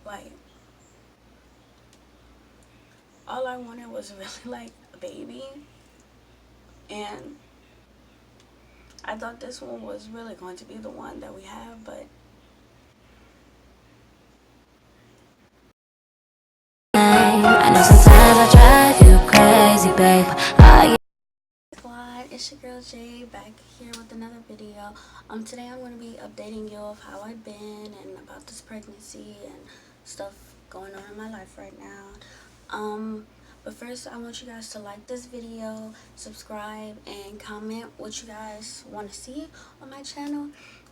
Like, all I wanted was really like a baby, and I thought this one was really going to be the one that we have, but I know sometimes I drive you crazy, babe. squad, it's your girl Jay back here with another video. Today I'm going to be updating you of how I've been and about this pregnancy and stuff going on in my life right now. But first I want you guys to like this video, subscribe, and comment what you guys want to see on my channel,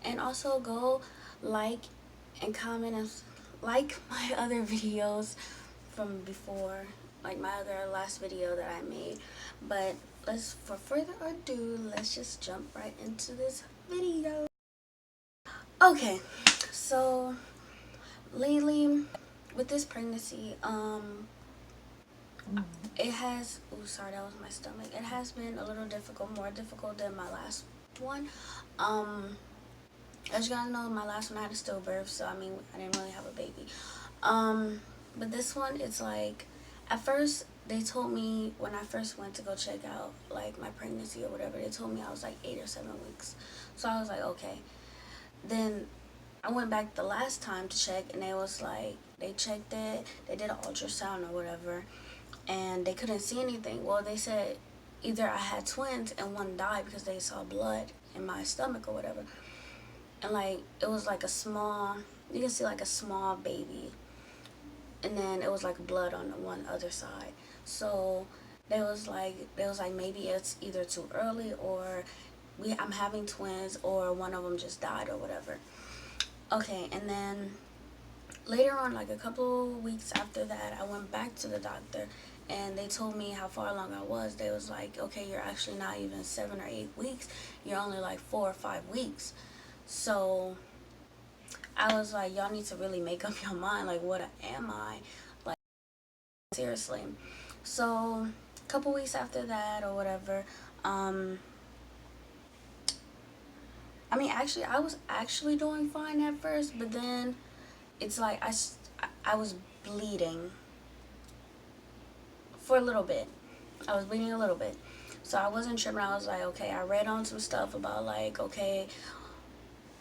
and also go like and comment and like my other videos from before, like my other last video that I made. But for further ado, let's just jump right into this video. Okay, so lately with this pregnancy, it has, oh sorry, that was my stomach. It has been a little difficult, more difficult than my last one. As you guys know, my last one I had a stillbirth, so I mean I didn't really have a baby. But this one, it's like, at first they told me when I first went to go check out like my pregnancy or whatever, they told me I was like 8 or 7 weeks. So I was like, okay. Then I went back the last time to check, and they was like, they checked it, they did an ultrasound or whatever, and they couldn't see anything. Well, they said either I had twins and one died because they saw blood in my stomach or whatever. And like, it was like a small, you can see like a small baby, and then it was like blood on the one other side. So they was like maybe it's either too early, or I'm having twins, or one of them just died or whatever. Okay, and then later on, like a couple weeks after that, I went back to the doctor, and they told me how far along I was. They was like, okay, you're actually not even 7 or 8 weeks, you're only like 4 or 5 weeks. So I was like, y'all need to really make up your mind, like, what am I? Like, seriously. So a couple weeks after that or whatever, I mean, actually, I was actually doing fine at first, but then it's like I was bleeding for a little bit. I was bleeding a little bit. So I wasn't tripping. I was like, okay, I read on some stuff about like, okay,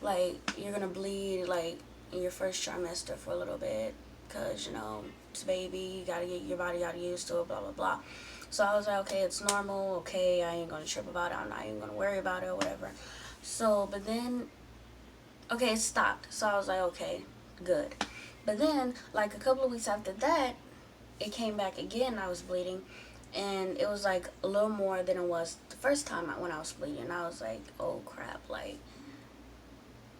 like you're gonna bleed like in your first trimester for a little bit, because you know it's a baby, you gotta get your body got used to it, blah blah blah. So I was like, okay, it's normal, okay, I ain't gonna trip about it, I'm not even gonna worry about it or whatever. So but then, okay, it stopped. So I was like, okay, good. But then like a couple of weeks after that, it came back again. I was bleeding, and it was like a little more than it was the first time when I was bleeding. I was like, oh crap, like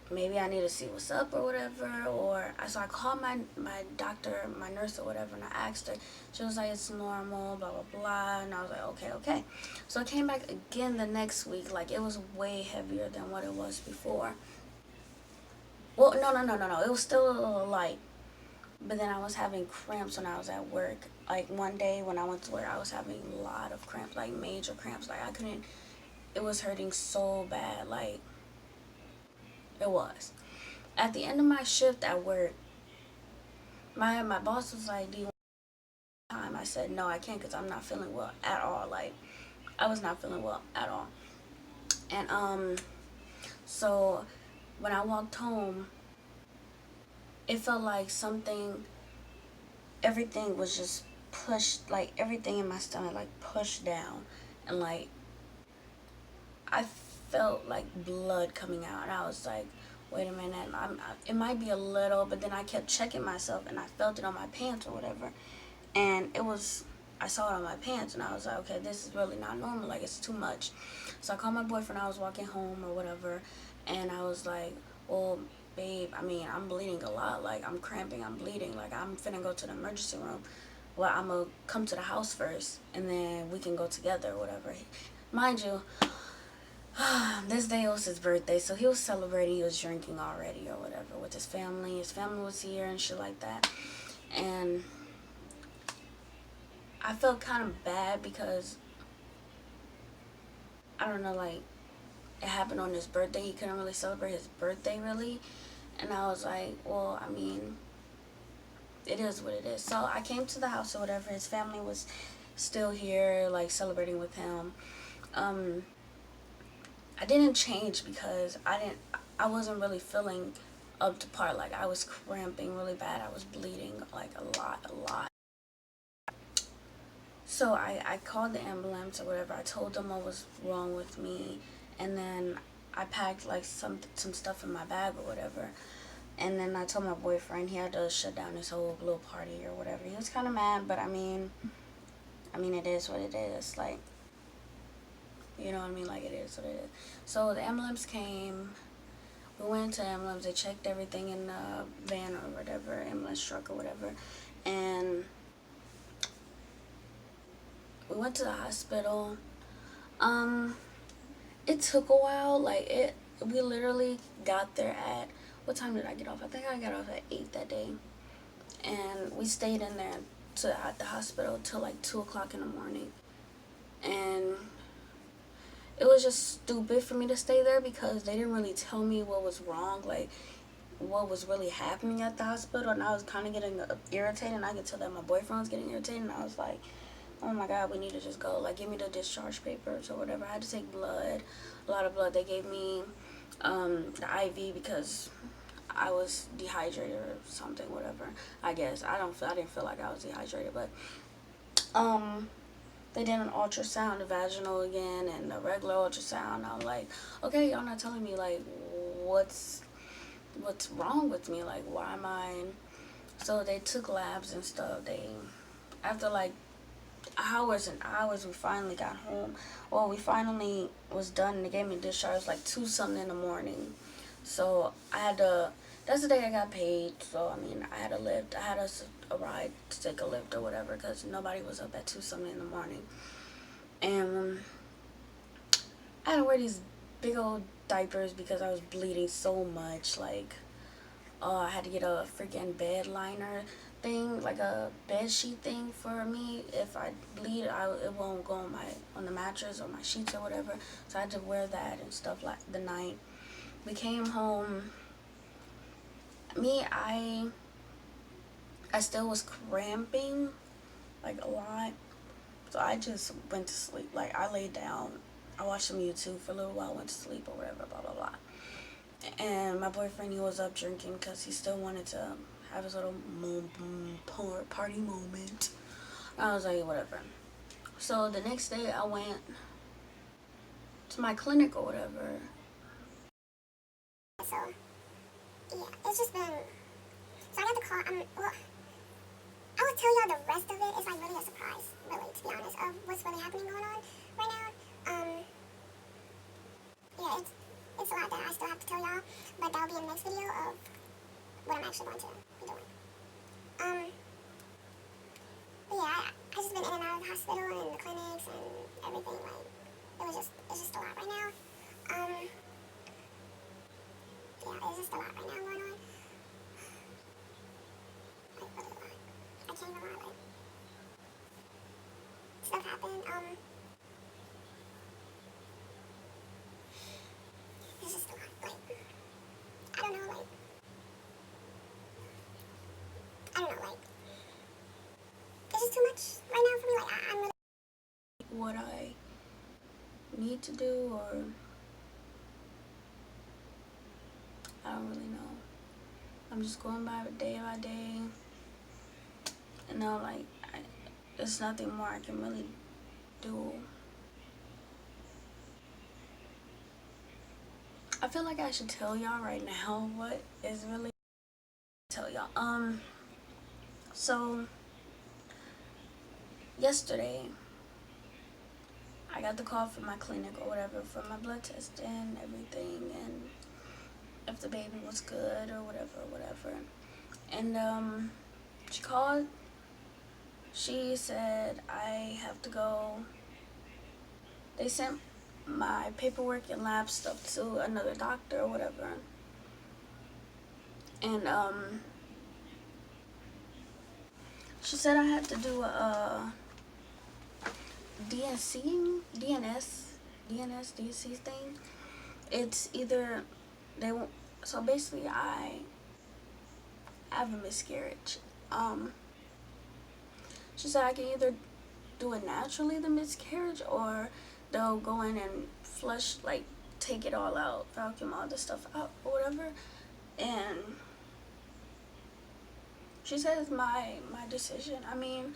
maybe I need to see what's up or whatever. Or so I called my doctor, my nurse or whatever, and I asked her. She was like, it's normal, blah blah blah. And I was like, okay, okay. So I came back again the next week. Like, it was way heavier than what it was before. Well, no. It was still a little light. But then I was having cramps when I was at work. Like one day when I went to work, I was having a lot of cramps, like major cramps. Like I couldn't, it was hurting so bad. Like, it was. At the end of my shift at work, my boss was like, do you want time? I said, no, I can't, because I'm not feeling well at all. Like, I was not feeling well at all. And so when I walked home, it felt like something, everything was just pushed, like everything in my stomach like pushed down, and like I felt like blood coming out, and I was like, wait a minute, it might be a little. But then I kept checking myself, and I felt it on my pants or whatever, and I saw it on my pants, and I was like, okay, this is really not normal, like it's too much. So I called my boyfriend. I was walking home or whatever, and I was like, well, babe, I mean, I'm bleeding a lot, like I'm cramping, I'm bleeding, like I'm finna go to the emergency room. Well, I'm gonna come to the house first, and then we can go together or whatever. Mind you, this day was his birthday, so he was celebrating, he was drinking already or whatever with his family. His family was here and shit like that. And I felt kind of bad because, I don't know, like, it happened on his birthday. He couldn't really celebrate his birthday, really. And I was like, well, I mean, it is what it is. So I came to the house or whatever. His family was still here, like celebrating with him. I didn't change because I wasn't really feeling up to par. Like, I was cramping really bad. I was bleeding like a lot. So I called the ambulance or whatever. I told them what was wrong with me, and then I packed like some stuff in my bag or whatever. And then I told my boyfriend he had to shut down his whole little party or whatever. He was kind of mad, but I mean, it is what it is. Like, you know what I mean? Like, it is what it is. So the ambulance came. We went to the ambulance. They checked everything in the van or whatever, ambulance truck or whatever. And we went to the hospital. It took a while. Like, we literally got there at, what time did I get off? I think I got off at 8 that day. And we stayed in there at the hospital till like 2 o'clock in the morning. And it was just stupid for me to stay there because they didn't really tell me what was wrong, like what was really happening at the hospital. And I was kind of getting irritated, and I could tell that my boyfriend was getting irritated. And I was like, oh my God, we need to just go. Like, give me the discharge papers or whatever. I had to take blood, a lot of blood. They gave me the IV because I was dehydrated or something, whatever. I guess I didn't feel like I was dehydrated, but they did an ultrasound, a vaginal again, and a regular ultrasound. I'm like, okay, y'all not telling me like what's wrong with me? Like, why am I? So they took labs and stuff. After like hours and hours, we finally got home. Well, we finally was done, and they gave me discharge like 2 something in the morning. So that's the day I got paid. So I mean, I had a lift. I had a ride to take a lift or whatever because nobody was up at 2 something in the morning. And I had to wear these big old diapers because I was bleeding so much. Like, I had to get a freaking bed liner thing, like a bed sheet thing for me. If I bleed, it won't go on the mattress or my sheets or whatever. So I had to wear that and stuff like the night. We came home. I still was cramping like a lot. So I just went to sleep. Like, I laid down. I watched some YouTube for a little while, went to sleep or whatever, blah, blah, blah. And my boyfriend, he was up drinking because he still wanted to have his little party moment. I was like, whatever. So the next day I went to my clinic or whatever. So, yeah, it's just been, so I got the call, well, I will tell y'all the rest of it. It's like really a surprise, really, to be honest, of what's really happening going on right now. Yeah, it's a lot that I still have to tell y'all, but that'll be in the next video of what I'm actually going to be doing. But yeah, I just been in and out of the hospital and the clinics and everything, like, it's just a lot right now. Yeah, it's just a lot right now going on. Like, really a lot. I can't even lie, like, stuff happened, it's just a lot, like, I don't know, like, it's just too much right now for me, like, I'm really What I need to do, or I don't really know. I'm just going by day. And now, like, there's nothing more I can really do. I feel like I should tell y'all right now what is really tell y'all. So yesterday I got the call from my clinic or whatever for my blood test and everything, and if the baby was good or whatever. And she called. She said I have to go. They sent my paperwork and lab stuff to another doctor or whatever. And she said I had to do a DNC thing. It's either they won't. So basically, I have a miscarriage, she said I can either do it naturally, the miscarriage, or they'll go in and flush, like take it all out, vacuum all the stuff out or whatever. And she said it's my decision. I mean,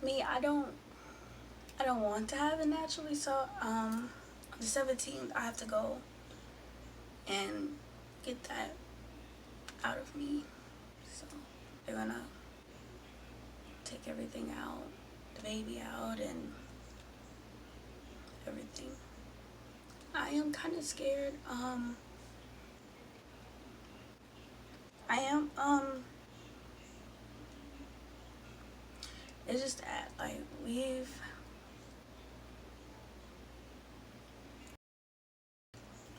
me, I don't want to have it naturally, so on the 17th I have to go and get that out of me. So they're gonna take everything out, the baby out and everything. I am kind of scared. I am, it's just that, like,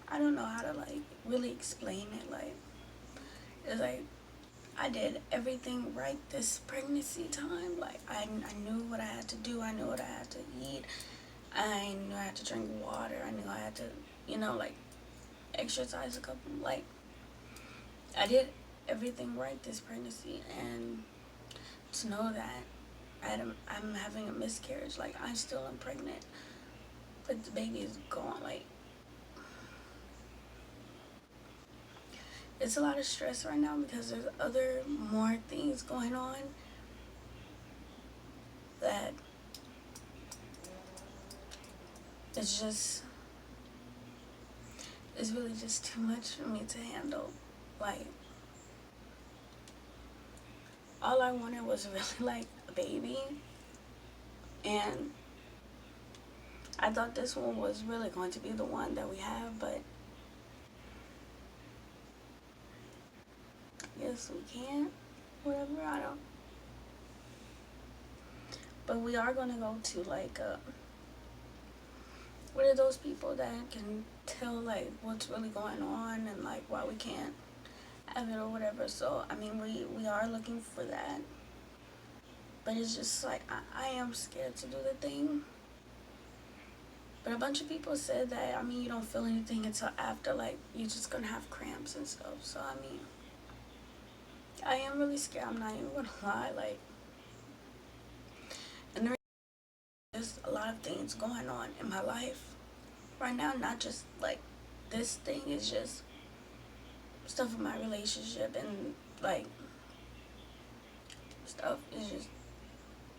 I don't know how to, like, really explain it. Like, it's like, I did everything right this pregnancy time. Like, I knew what I had to do. I knew what I had to eat. I knew I had to drink water. I knew I had to, like, exercise a couple, like, I did everything right this pregnancy. And to know that I'm having a miscarriage, like, I still am pregnant, but the baby is gone, like, it's a lot of stress right now because there's more things going on that it's really just too much for me to handle. Like, all I wanted was really, like, a baby, and I thought this one was really going to be the one that we have, but I guess we can't, whatever, I don't. But we are going to go to, like, what are those people that can tell, like, what's really going on and, like, why we can't have it or whatever. So, I mean, we are looking for that. But it's just, like, I am scared to do the thing. But a bunch of people said that, I mean, you don't feel anything until after, like, you're just going to have cramps and stuff. So, I mean, I am really scared. I'm not even going to lie. Like, and there's a lot of things going on in my life right now. Not just, like, this thing. Is just stuff in my relationship and, like, stuff is just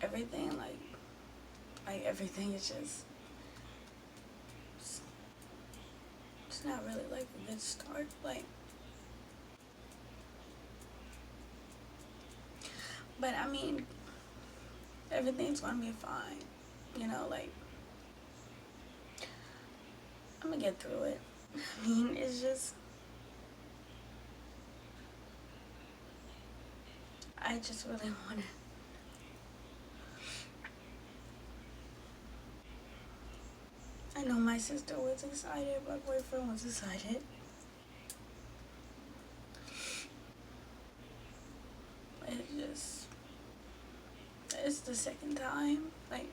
everything. Like everything is just, it's not really, like, a good start. Like, but I mean, everything's gonna be fine, like, I'm gonna get through it. I mean, it's just, I just really want it. I know my sister was excited, my boyfriend was excited. It's the second time. Like,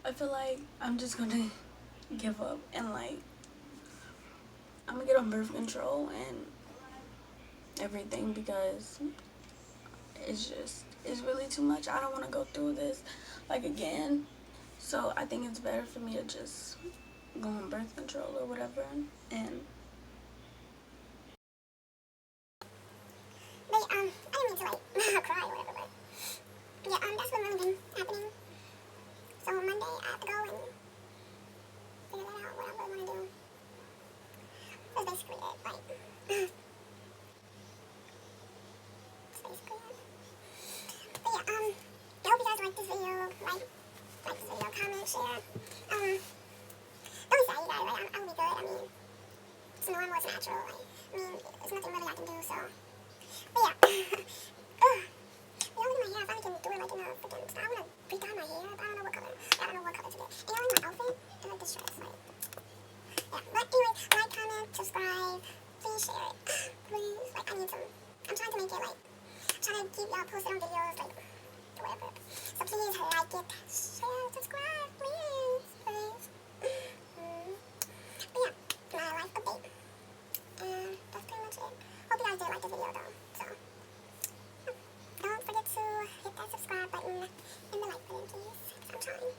I feel like I'm just gonna give up and, like, I'm gonna get on birth control and everything because it's really too much. I don't want to go through this, like, again. So I think it's better for me to just go on birth control or whatever. And But, I didn't mean to, like, cry or whatever, but, yeah, that's what really been happening. So Monday, I have to go and figure that out, what I really want to do. That's basically it, like, that's basically it. But, yeah, I hope you guys like this video, like this video, comment, share. Don't be sad, you guys, like, I will be good. I mean, it's normal, it's natural, like, I mean, there's nothing really I can do, so. But yeah, ugh. You know, look at my hair, I finally can do it, like, in a freaking, I want to pre-dye my hair, but I don't know what color. I don't know what color to get. You know, like my outfit, I like this dress, like, yeah. But anyway, like, comment, subscribe, please share it, please. Like, I need some, I'm trying to make it, like, I'm trying to keep y'all posted on videos, like, whatever. So please like it, share, subscribe, please, please. But yeah, my life update. And that's pretty much it. Hope you guys did like the video though. So in the like button, please. 'Cause I'm trying.